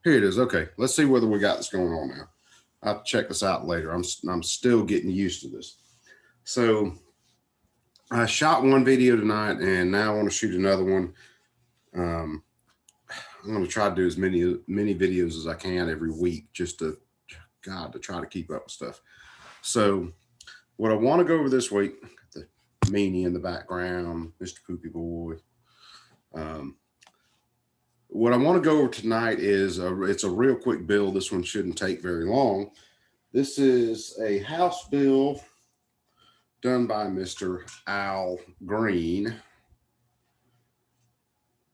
Here it is. Okay, let's see whether we got this going on now. I'll check this out later. I'm still getting used to this. So I shot one video tonight, and now I want to shoot another one. Um, I'm going to try to do as many videos as I can every week, just to God to try to keep up with stuff. So what I want to go over this week, the meanie in the background, Mr. Poopy Boy. Um, what I want to go over tonight is it's a real quick build. This one shouldn't take very long. This is a house bill done by Mr. Al Green.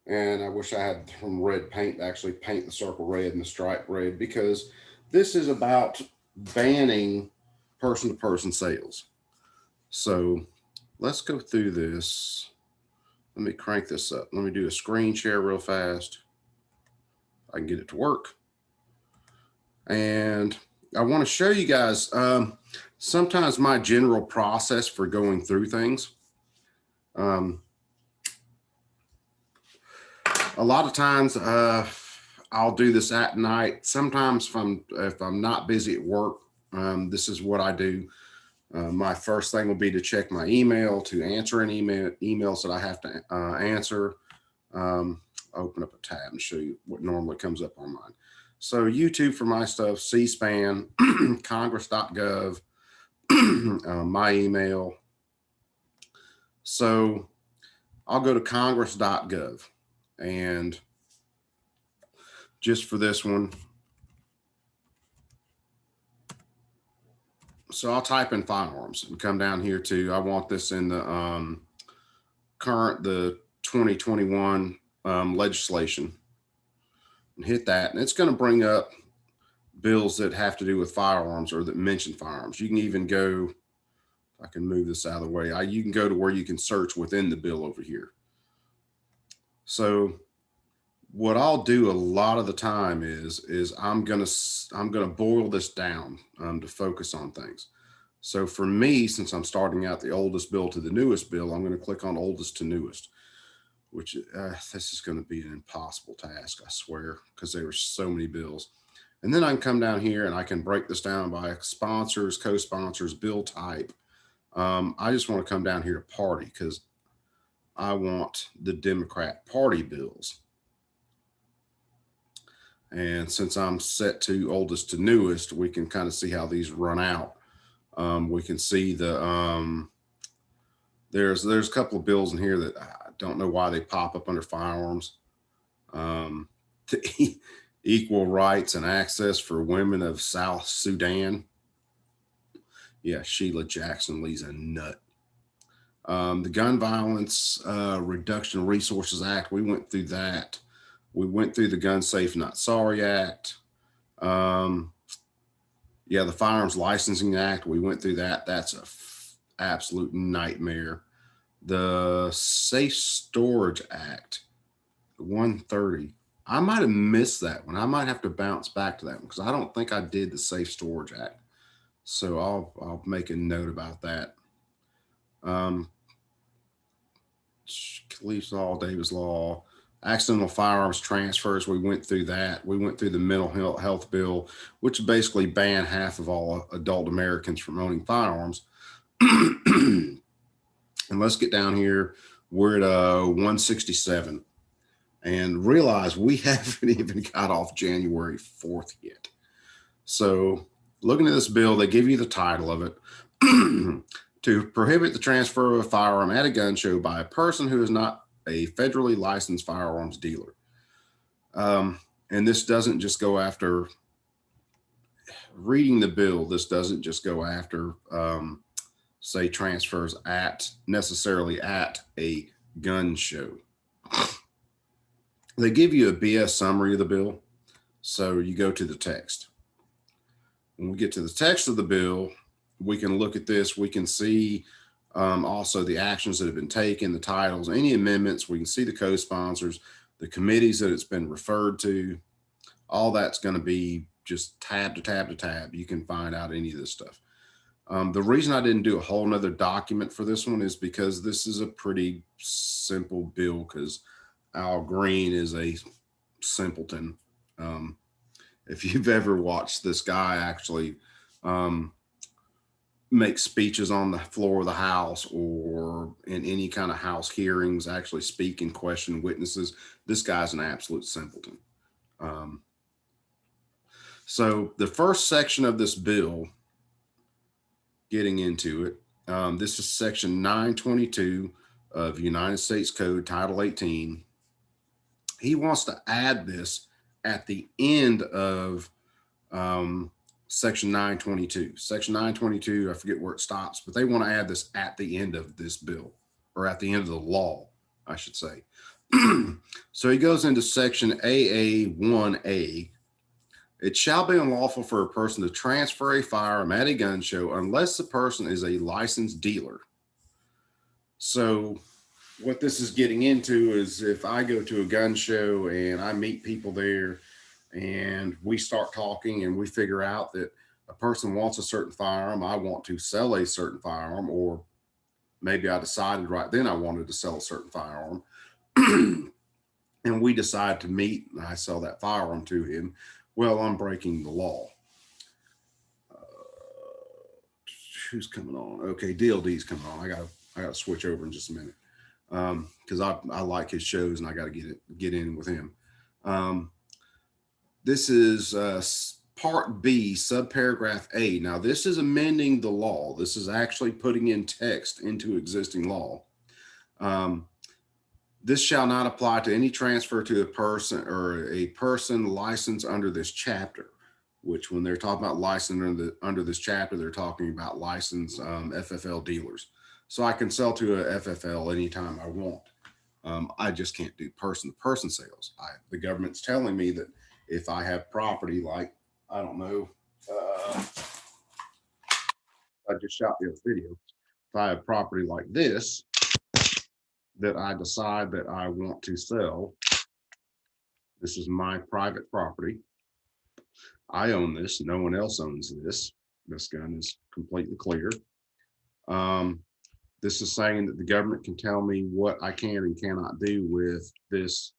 And I wish I had some red paint to actually paint the circle red and the stripe red, because this is about banning person to person sales. So let's go through this. Let me crank this up. Let me do a screen share real fast. I can get it to work. And I want to show you guys sometimes my general process for going through things. A lot of times I'll do this at night. Sometimes if I'm not busy at work, this is what I do. My first thing will be to check my email, to answer any emails that I have to answer. I'll open up a tab and show you what normally comes up on mine. So YouTube for my stuff, C-SPAN, Congress.gov, my email. So I'll go to Congress.gov, and just for this one, so I'll type in firearms and come down here to, I want this in the the 2021 legislation, and hit that. And it's going to bring up bills that have to do with firearms or that mention firearms. You can even go, if I can move this out of the way, you can go to where you can search within the bill over here. So what I'll do a lot of the time is I'm gonna boil this down to focus on things. So for me, since I'm starting out the oldest bill to the newest bill, I'm going to click on oldest to newest, which this is going to be an impossible task, I swear, because there are so many bills. And then I can come down here and I can break this down by sponsors, co-sponsors, bill type. I just want to come down here to party, because I want the Democrat Party bills. And since I'm set to oldest to newest, we can kind of see how these run out. We can see the there's a couple of bills in here that I don't know why they pop up under firearms. To equal rights and access for women of South Sudan. Yeah, Sheila Jackson Lee's a nut. The Gun Violence Reduction Resources Act, we went through that. We went through the Gun Safe Not Sorry Act. Yeah, the Firearms Licensing Act, we went through that. That's a absolute nightmare. The Safe Storage Act, 130. I might have missed that one. I might have to bounce back to that one, because I don't think I did the Safe Storage Act. So I'll make a note about that. Leafs Law, Davis Law, accidental firearms transfers. We went through that. We went through the mental health bill, which basically banned half of all adult Americans from owning firearms. And let's get down here. We're at 167, and realize we haven't even got off January 4th yet. So looking at this bill, they give you the title of it. To prohibit the transfer of a firearm at a gun show by a person who is not a federally licensed firearms dealer. And this doesn't just go after, reading the bill, this doesn't just go after, say, transfers necessarily at a gun show. They give you a BS summary of the bill. So you go to the text. When we get to the text of the bill, we can look at this. We can see also the actions that have been taken, the titles, any amendments. We can see the co-sponsors, the committees that it's been referred to. All that's going to be just tab to tab to tab. You can find out any of this stuff. The reason I didn't do a whole nother document for this one is because this is a pretty simple bill, because Al Green is a simpleton. if you've ever watched this guy actually make speeches on the floor of the house or in any kind of house hearings, actually speak and question witnesses, this guy's an absolute simpleton. Um, so the first section of this bill, getting into it, this is section 922 of United States Code Title 18. He wants to add this at the end of section 922. Section 922, I forget where it stops, but they want to add this at the end of this bill, or at the end of the law, I should say. So he goes into section AA1A. It shall be unlawful for a person to transfer a firearm at a gun show unless the person is a licensed dealer. So what this is getting into is if I go to a gun show and I meet people there and we start talking and we figure out that a person wants a certain firearm, I want to sell a certain firearm, or maybe I decided right then I wanted to sell a certain firearm, and we decide to meet and I sell that firearm to him, well, I'm breaking the law. Who's coming on? Okay, DLD's coming on. I gotta switch over in just a minute because I like his shows and I got to get in with him. This is Part B, subparagraph A. Now, this is amending the law. This is actually putting in text into existing law. This shall not apply to any transfer to a person or a person licensed under this chapter, which when they're talking about license under this chapter, they're talking about licensed FFL dealers. So I can sell to a FFL anytime I want. I just can't do person-to-person sales. The government's telling me that if I have property like, I don't know, I just shot the other video. If I have property like this, that I decide that I want to sell, this is my private property. I own this. No one else owns this. This gun is completely clear. This is saying that the government can tell me what I can and cannot do with this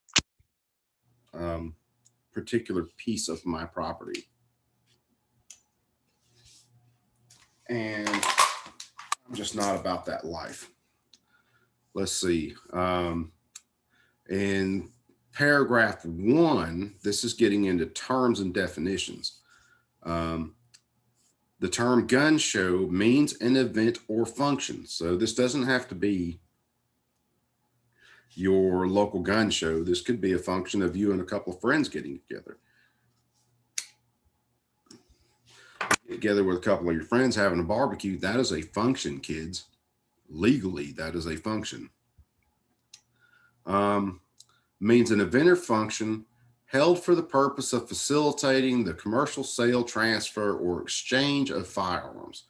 particular piece of my property. And I'm just not about that life. Let's see. In paragraph 1, this is getting into terms and definitions. The term gun show means an event or function. So this doesn't have to be your local gun show. This could be a function of you and a couple of friends getting together. Get together with a couple of your friends having a barbecue. That is a function, kids. Legally, that is a function. Means an event or function held for the purpose of facilitating the commercial sale, transfer, or exchange of firearms.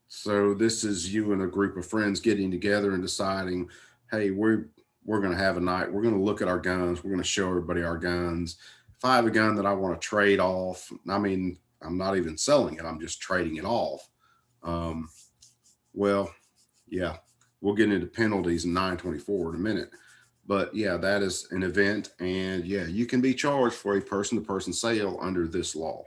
So this is you and a group of friends getting together and deciding, hey, we're going to have a night. We're going to look at our guns. We're going to show everybody our guns. If I have a gun that I want to trade off, I mean, I'm not even selling it. I'm just trading it off. Well, yeah, we'll get into penalties in 924 in a minute. But yeah, that is an event. And yeah, you can be charged for a person-to-person sale under this law.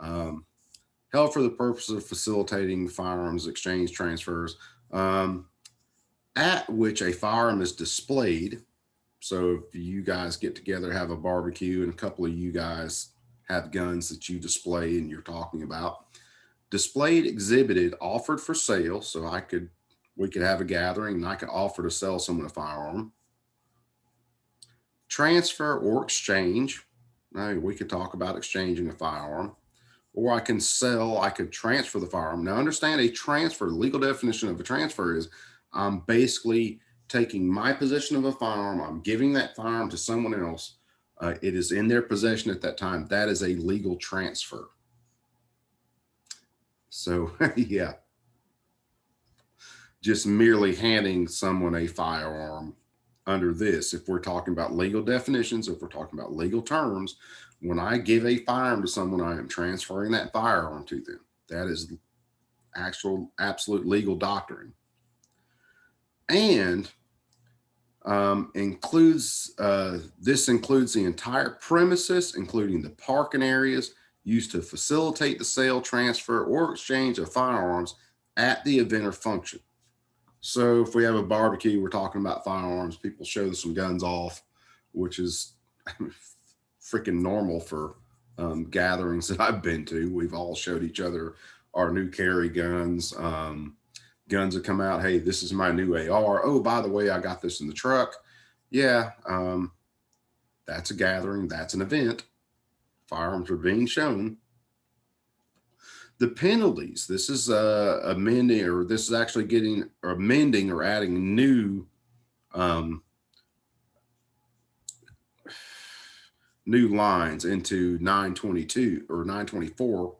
Held for the purpose of facilitating firearms exchange transfers, at which a firearm is displayed. So if you guys get together, have a barbecue, and a couple of you guys have guns that you display and you're talking about, displayed, exhibited, offered for sale. So we could have a gathering and I could offer to sell someone a firearm. Transfer or exchange. We could talk about exchanging a firearm. Or I could transfer the firearm. Now understand, a transfer, the legal definition of a transfer is I'm basically taking my possession of a firearm, I'm giving that firearm to someone else. It is in their possession at that time. That is a legal transfer. So yeah, just merely handing someone a firearm under this, if we're talking about legal definitions, if we're talking about legal terms, when I give a firearm to someone, I am transferring that firearm to them. That is absolute legal doctrine. And This includes the entire premises, including the parking areas used to facilitate the sale, transfer, or exchange of firearms at the event or function. So if we have a barbecue, we're talking about firearms, people show some guns off, which is freaking normal for gatherings that I've been to. We've all showed each other our new carry guns. Guns that come out, hey, this is my new AR. Oh, by the way, I got this in the truck. Yeah, that's a gathering. That's an event. Firearms are being shown. The penalties. This is amending, or this is actually getting or amending or adding um, new lines into 922 or 924.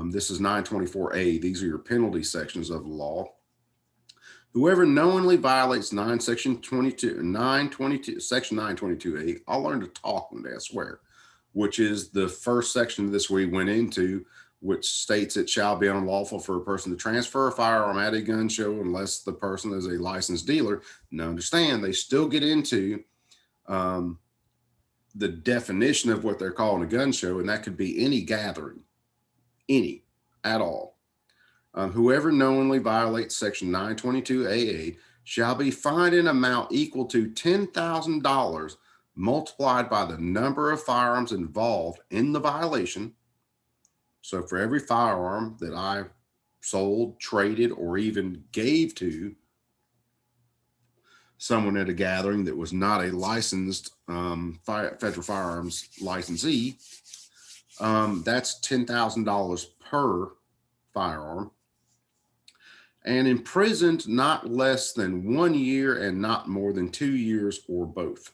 This is 924A. These are your penalty sections of the law. Whoever knowingly violates section 922A, I'll learn to talk one day, I swear, which is the first section of this we went into, which states it shall be unlawful for a person to transfer a firearm at a gun show unless the person is a licensed dealer. Now understand, they still get into the definition of what they're calling a gun show, and that could be any gathering, any at all. Whoever knowingly violates section 922AA shall be fined an amount equal to $10,000 multiplied by the number of firearms involved in the violation. So for every firearm that I sold, traded, or even gave to someone at a gathering that was not a licensed federal firearms licensee, that's $10,000 per firearm. And imprisoned not less than 1 year and not more than 2 years or both.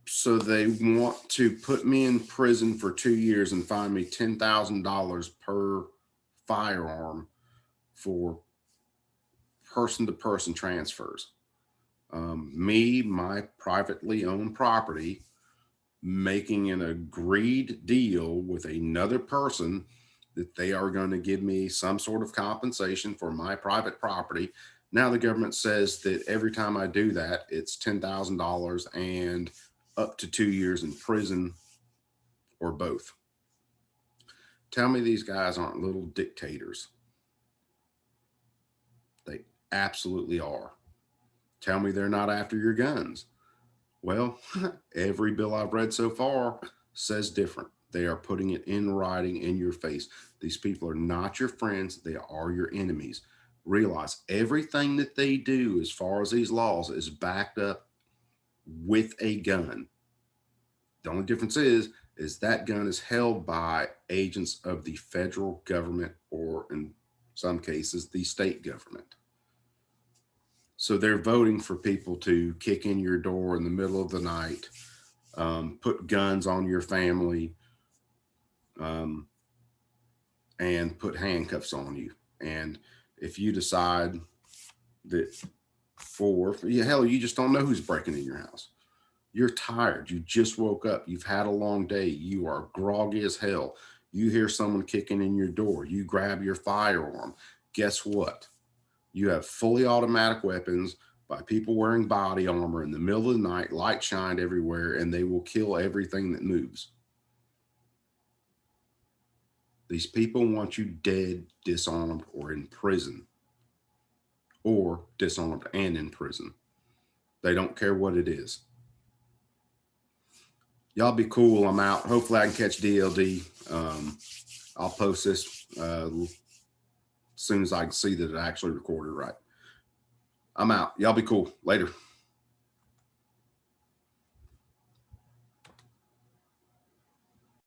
So they want to put me in prison for 2 years and fine me $10,000 per firearm for person-to-person transfers. My privately owned property, making an agreed deal with another person that they are going to give me some sort of compensation for my private property. Now the government says that every time I do that, it's $10,000 and up to 2 years in prison or both. Tell me these guys aren't little dictators. They absolutely are. Tell me they're not after your guns. Well, every bill I've read so far says different. They are putting it in writing in your face. These people are not your friends. They are your enemies. Realize everything that they do as far as these laws is backed up with a gun. The only difference is that gun is held by agents of the federal government or in some cases, the state government. So they're voting for people to kick in your door in the middle of the night, put guns on your family, and put handcuffs on you. And if you decide that hell, you just don't know who's breaking in your house. You're tired. You just woke up. You've had a long day. You are groggy as hell. You hear someone kicking in your door. You grab your firearm. Guess what? You have fully automatic weapons by people wearing body armor in the middle of the night, light shined everywhere, and they will kill everything that moves. These people want you dead, disarmed, or in prison. Or disarmed and in prison. They don't care what it is. Y'all be cool. I'm out. Hopefully I can catch DLD. I'll post this as soon as I can see that it actually recorded right. I'm out. Y'all be cool. Later.